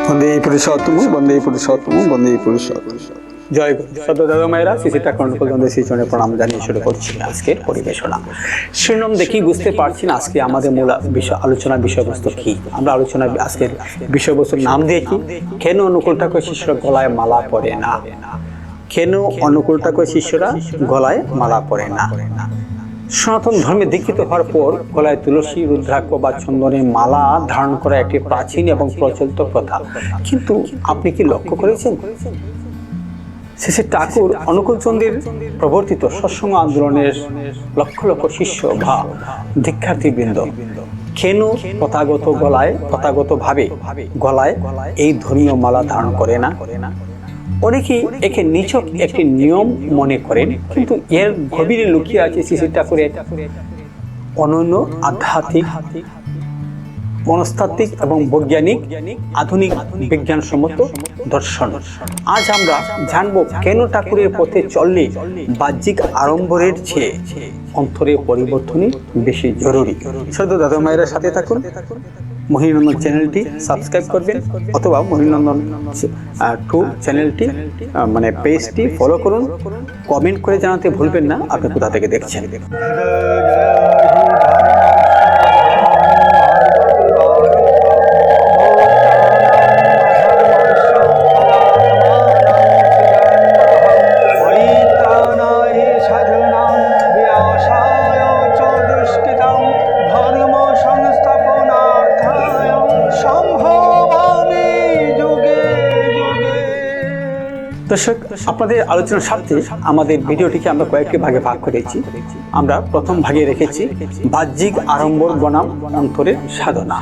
বন্দে পুরুষোত্তম, বন্দে পুরুষোত্তম, বন্দে পুরুষোত্তম। জয় গুরু। শ্রদ্ধা দাদা মায়েরা, শ্রীসীতা কর্ণকুলচন্দ্র শ্রীচরণে প্রণাম জানিয়ে শুরু করছি আজকের পরিবেশনা। শিরোনাম দেখি বুঝতে পারছি না আজকে আমাদের মূল আলোচনার বিষয়বস্তু কি। আমরা আলোচনা আজকের বিষয়বস্তুর নাম দিয়ে কি, কেন অনুকূল ঠাকুর শিষ্যরা গলায় মালা পরে না, কেন অনুকূল ঠাকুর শিষ্যরা গলায় মালা পরে না। সনাতন ধর্মে দীক্ষিত হওয়ার পর গলায় তুলসী, রুদ্রাক্ষ বা চন্দনের মালা ধারণ করা একটি প্রাচীন এবং প্রচলিত প্রথা। কিন্তু আপনি কি লক্ষ্য করেছেন, শ্রী ঠাকুর অনুকূলচন্দ্রের প্রবর্তিত সৎসঙ্গ আন্দোলনের লক্ষ লক্ষ শিষ্য বা দীক্ষার্থীবৃন্দ কেন প্রথাগতভাবে গলায় এই ধর্মীয় মালা ধারণ করে না? অনেকেই একে নিছক একটি নিয়ম মনে করেন, কিন্তু এর গভীরে লুকিয়ে আছে শ্রী ঠাকুরের অনন্য আধ্যাত্মিক, মনস্তাত্ত্বিক এবং বৈজ্ঞানিক আধুনিক বিজ্ঞানসম্মত দর্শন। আজ আমরা জানবো কেন ঠাকুরের পথে চললে বাহ্যিক আড়ম্বরের চেয়ে অন্তরের পরিবর্তনই বেশি জরুরি। শ্রদ্ধা দাদা মায়ের সাথে থাকুন। মোহিনীনন্দন চ্যানেলটি সাবস্ক্রাইব করবেন অথবা মোহিনীনন্দন 2 চ্যানেলটি পেজটি ফলো করুন। কমেন্ট করে জানাতে ভুলবেন না আপনি কোথা থেকে দেখছেন। দর্শক, আপনাদের আলোচনার স্বার্থে আমাদের ভিডিওটিকে আমরা কয়েকটি ভাগে ভাগ করেছি। আমরা প্রথম ভাগে রেখেছি বাহ্যিক আড়ম্বর বনাম অন্তরের সাধনা।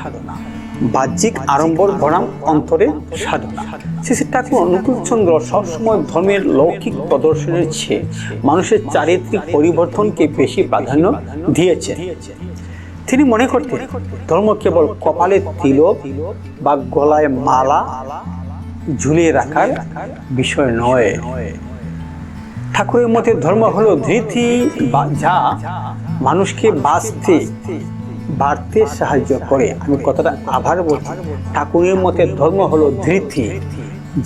বাহ্যিক আড়ম্বর বনাম অন্তরের সাধনা। শ্রী ঠাকুর অনুকূলচন্দ্র সবসময় ধর্মের লৌকিক প্রদর্শনের চেয়ে মানুষের চারিত্রিক পরিবর্তনকে বেশি প্রাধান্য দিয়েছেন। তিনি মনে করতেন ধর্ম কেবল কপালে তিলক বা গলায় মালা ঝুলিয়ে রাখার বিষয় নয়। ঠাকুরের মতে ধর্ম হলো ধৃতি, যা মানুষকে বাড়তে সাহায্য করে। আমি কথাটা আবার বলছি, ঠাকুরের মতে ধর্ম হলো ধৃতি,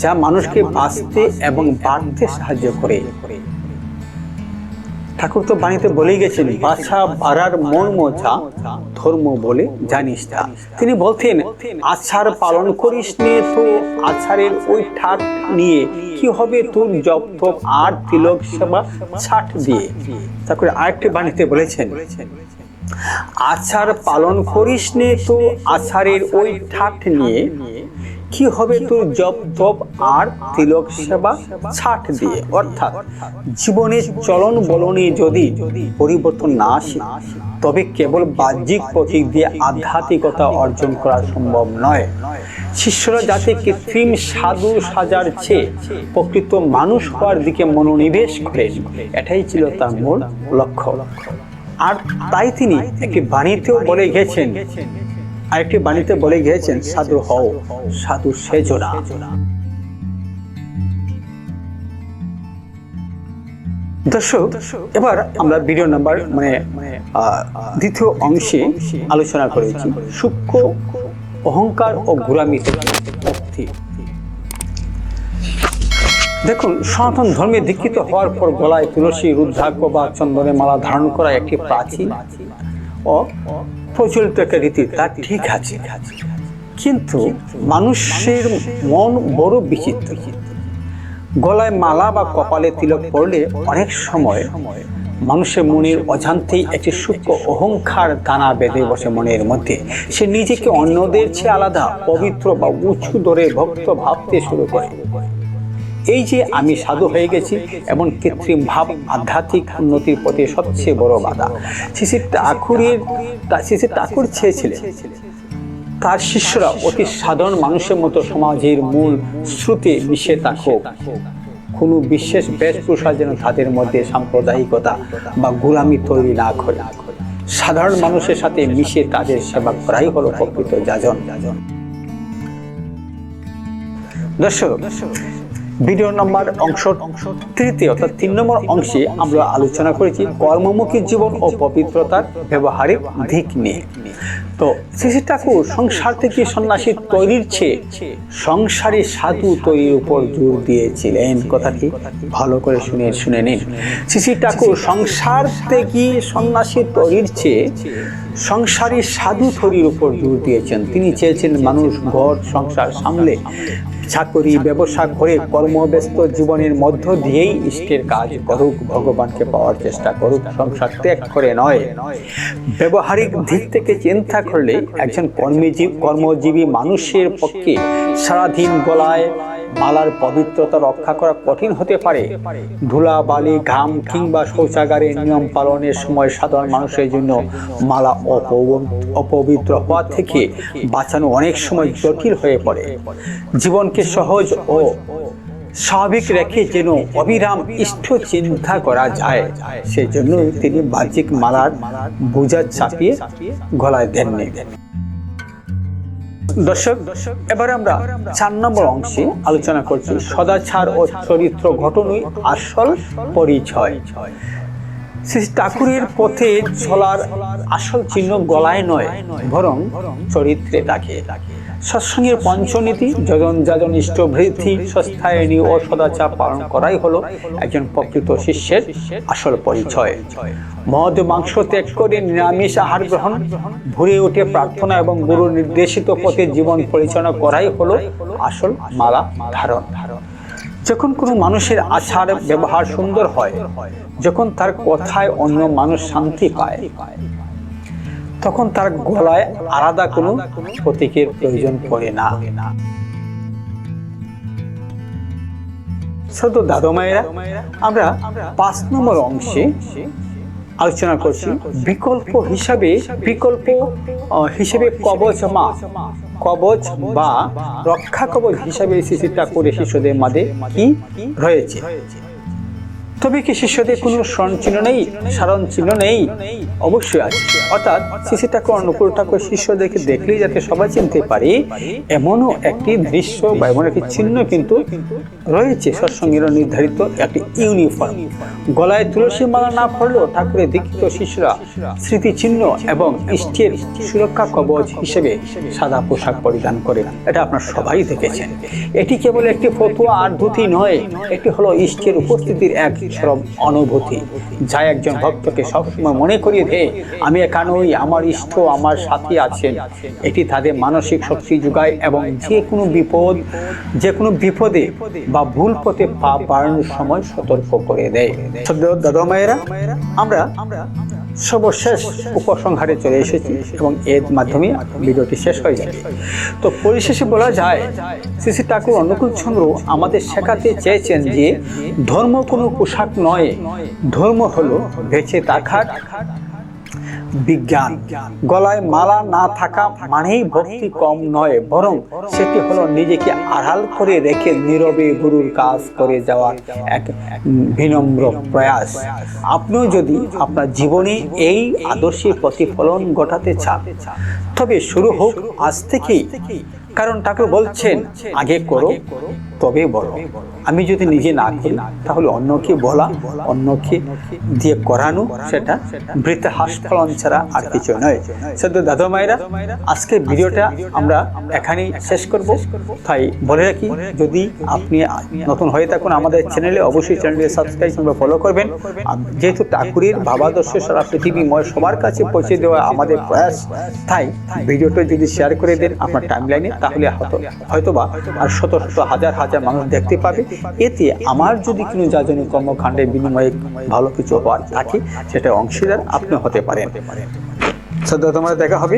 যা মানুষকে বাঁচতে এবং বাড়তে সাহায্য করে। ঠাকুর তো বাণীতে বলেই গেছেন, বাছা বাড়ার মর্ম যা ধর্ম বলে জানিস তা। তিনি বলতেন, আচার পালন করিস নে তো আচারের ওই ঠাট নিয়ে কি হবে তোর জপ তপ আর তিলক সেবা ছাট দিয়ে। ঠাকুর আরেকটি বাণীতে বলেছেন, আচার পালন করিস নে তো আচারের ওই ঠাট নিয়ে কি হবে তোর জপ তপ আর তিলক সেবা ছাট দিয়ে। অর্থাৎ জীবনের চলন বলনে যদি পরিবর্তন না আসে, তবে কেবল বাহ্যিক প্রতীক দিয়ে আধ্যাত্মিকতা অর্জন করা সম্ভব নয়। শিষ্যরা যাতে কৃত্রিম সাধু সাজার চেয়ে প্রকৃত মানুষ হওয়ার দিকে মনোনিবেশ করেন, এটাই ছিল তার মূল লক্ষ্য। আর তাই তিনি একটি বাণীতেও বলে গেছেন, আরেকটি বাণীতে বলে গিয়েছেন, সাধু হও, সাধু সেজো না। দর্শক, এবার আমরা ভিডিও নাম্বার দ্বিতীয় অংশে আলোচনা করেছি সূক্ষ্ম অহংকার ও গোলামি থেকে মুক্তি। দেখুন, সনাতন ধর্মে দীক্ষিত হওয়ার পর গলায় তুলসী, রুদ্রাক্ষ বা চন্দনের মালা ধারণ করা একটি প্রাচীন ও প্রচলিত একটা রীতি, তা ঠিক আছে, কিন্তু মানুষের মন বড় বিচিত্র। গলায় মালা বা কপালে তিলক পড়লে অনেক সময় মানুষের মনের অজান্তেই একটি সূক্ষ্ম অহংকার দানা বেঁধে বসে মনের মধ্যে। সে নিজেকে অন্যদের চেয়ে আলাদা, পবিত্র বা উঁচু দরে ভক্ত ভাবতে শুরু করে। এই যে আমি সাধু হয়ে গেছি এমন কৃত্রিম ভাব আধ্যাত্মিক উন্নতির পথে সবচেয়ে বড় বাধা। শ্রী ঠাকুর চেয়েছিলেন তার শিষ্যরা অতি সাধারণ মানুষের মতো সমাজের মূল স্রোতে মিশে থাকুক। কোনো বিশেষ বেশভূষা যেন তাদের মধ্যে সাম্প্রদায়িকতা বা গোলামি তৈরি না করে। সাধারণ মানুষের সাথে মিশে তাদের সেবা করাই হলো প্রকৃত যাজন। দর্শক, ভিডিও নম্বর অংশ তৃতীয় অর্থাৎ 3 নম্বর অংশে আমরা আলোচনা করেছি কর্মমুখী জীবন ও পবিত্রতার ব্যবহারিক দিক নিয়ে। তো শ্রী ঠাকুর সংসার থেকে সন্ন্যাসী তৈরির চেয়ে সংসারী সাধু তৈরির উপর জোর দিয়েছিলেন। কথাটি ভালো করে শুনে নিন। শ্রী ঠাকুর সংসার থেকে সন্ন্যাসী তৈরির চেয়ে সংসারী সাধু তৈরির উপর জোর দিয়েছেন। তিনি চেয়েছেন মানুষ ঘর সংসার সামলে চাকরি ব্যবসা করে কর্মব্যস্ত জীবনের মধ্য দিয়েই ইষ্টের কাজ করুক, ভগবানকে পাওয়ার চেষ্টা করুক, সংসার ত্যাগ করে নয়। ব্যবহারিক দিক থেকে চিন্তা করলে একজন কর্মজীবী মানুষের পক্ষে সারাদিন গলায় মালার পবিত্রতা রক্ষা করা কঠিন হতে পারে। ধুলা বালি ঘাম কিংবা শৌচাগারের নিয়ম পালনের সময় সাধারণ মানুষের জন্য মালা অপবিত্র হওয়া থেকে বাঁচানো অনেক সময় জটিল হয়ে পড়ে। জীবনকে সহজ ও স্বাভাবিক রেখে যেন অবিরাম ইষ্ট চিন্তা করা যায়, সেই জন্য তিনি বাহ্যিক মালার বোঝা চাপিয়ে গলায় দেননি। দর্শক, এবারে আমরা 4 নম্বর অংশে আলোচনা করছি সদাচার ও চরিত্র গঠনই আসল পরিচয়। শ্রী ঠাকুরের পথে চলার আসল চিহ্ন গলায় নয়, বরং চরিত্রে থাকে। সৎসঙ্গের পঞ্চনীতি যজন যাজন ইষ্ট বৃদ্ধি সস্থায়নী ও সদাচার পালন করাই হলো একজন প্রকৃত শিষ্যের আসল পরিচয়। মদ মাংস ত্যাগ করে নিরামিষ আহার গ্রহণ, ভরে উঠে প্রার্থনা এবং গুরু নির্দেশিত পথে জীবন পরিচালনা করাই হলো আসল মালা ধারণ। যখন কোনো মানুষের আচার ব্যবহার সুন্দর হয়, যখন তার কথায় অন্য মানুষ শান্তি পায়, তখন তার গলায় আলাদা কোনো প্রতীকের প্রয়োজন পড়ে না। ছোট দাদু মায়েরা, আমরা 5 নম্বর অংশে আলোচনা করছি বিকল্প হিসাবে কবচ বা রক্ষা কবচ হিসাবে শ্রী ঠাকুরের শিষ্যদের মাঝে কি রয়েছে। তবে কি শিষ্যদের কোনো সারণ চিহ্ন নেই? অবশ্যই আছে। অর্থাৎ শ্রী ঠাকুর অনুকূল ঠাকুর শিষ্যদেরকে দেখলেই যাতে সবাই চিনতে পারে, এমনও একটি দৃশ্য বা এমন একটি চিহ্ন কিন্তু রয়েছে। সৎসঙ্গের নির্ধারিত একটি ইউনিফর্ম। গলায় তুলসী মালা না পড়লেও ঠাকুরের দীক্ষিত শিষ্যরা স্মৃতিচিহ্ন এবং ইষ্টের সুরক্ষা কবচ হিসেবে সাদা পোশাক পরিধান করে। এটা আপনারা সবাই দেখেছেন। এটি কেবল একটি ফতুয়া আর ধুতি নয়, এটি হলো ইষ্টের উপস্থিতির এক চরম অনুভূতি, যা একজন ভক্তকে সবসময় মনে করিয়ে দেয় আমি এখানেই, আমার ইষ্ট আমার সাথী আছেন। এটি তাদের মানসিক শক্তি যোগায় এবং যে কোনো বিপদে বা ভুল পথে পা বাড়ানোর সময় সতর্ক করে দেয়। দাদা মায়েরা, আমরা সর্বশেষ উপসংহারে চলে এসেছি এবং এর মাধ্যমে ভিডিওটি শেষ হয়ে যাবে। তো পরিশেষে বলা যায়, শ্রী ঠাকুর অনুকূল চন্দ্র আমাদের শেখাতে চেয়েছেন যে ধর্ম কোনো পোশাক নয়, ধর্ম হলো বেঁচে থাকার বিজ্ঞান। গলায় মালা না থাকা মানেই ভক্তি কম নয়, বরং সেটি হলো নিজেকে আড়াল করে রেখে নীরবে গুরুর কাজ করে যাওয়ার এক বিনম্র প্রয়াস। আপনিও যদি আপনার জীবনে এই আদর্শের প্রতিফলন ঘটাতে চান, তবে শুরু হোক আজ থেকেই। কারণ ঠাকুর বলছেন, আগে করো তবে বলো। আমি যদি নিজে না করি, তাহলে অন্যকে বলা, অন্যকে দিয়ে করানো, সেটা বৃথা হাস্যফলন ছাড়া আর কিছু নয়। সদ্য দাদা মায়েরা, আজকে ভিডিওটা আমরা এখানেই শেষ করব। তাই বলে রাখি, যদি আপনি নতুন হয়ে থাকুন আমাদের চ্যানেলে, অবশ্যই চ্যানেলটি সাবস্ক্রাইব কিংবা ফলো করবেন। যেহেতু ঠাকুরের ভাবাদর্শ সারা পৃথিবীময় সবার কাছে পৌঁছে দেওয়া আমাদের প্রয়াস, তাই ভিডিওটা যদি শেয়ার করে দেন আপনার টাইমলাইনে, তাহলে হয়তোবা আর শত শত হাজার হাজার মানুষ দেখতে পাবে। এতে আমার যদি কোনো যাজনী কর্মকাণ্ডের বিনিময়ে ভালো কিছু উপহার থাকে, সেটা অংশীদার আপনি হতে পারেন। তোমরা দেখা হবে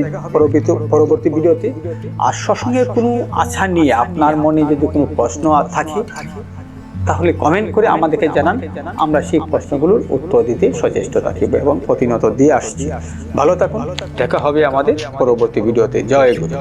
পরবর্তী ভিডিওতে। আর সৎসঙ্গের কোনো আশা নিয়ে আপনার মনে যদি কোনো প্রশ্ন থাকে, তাহলে কমেন্ট করে আমাদেরকে জানান। আমরা সেই প্রশ্নগুলোর উত্তর দিতে সচেষ্ট থাকি এবং প্রতিনিয়ত দিয়ে আসছি। ভালো থাকুন, দেখা হবে আমাদের পরবর্তী ভিডিওতে। জয় গুরু।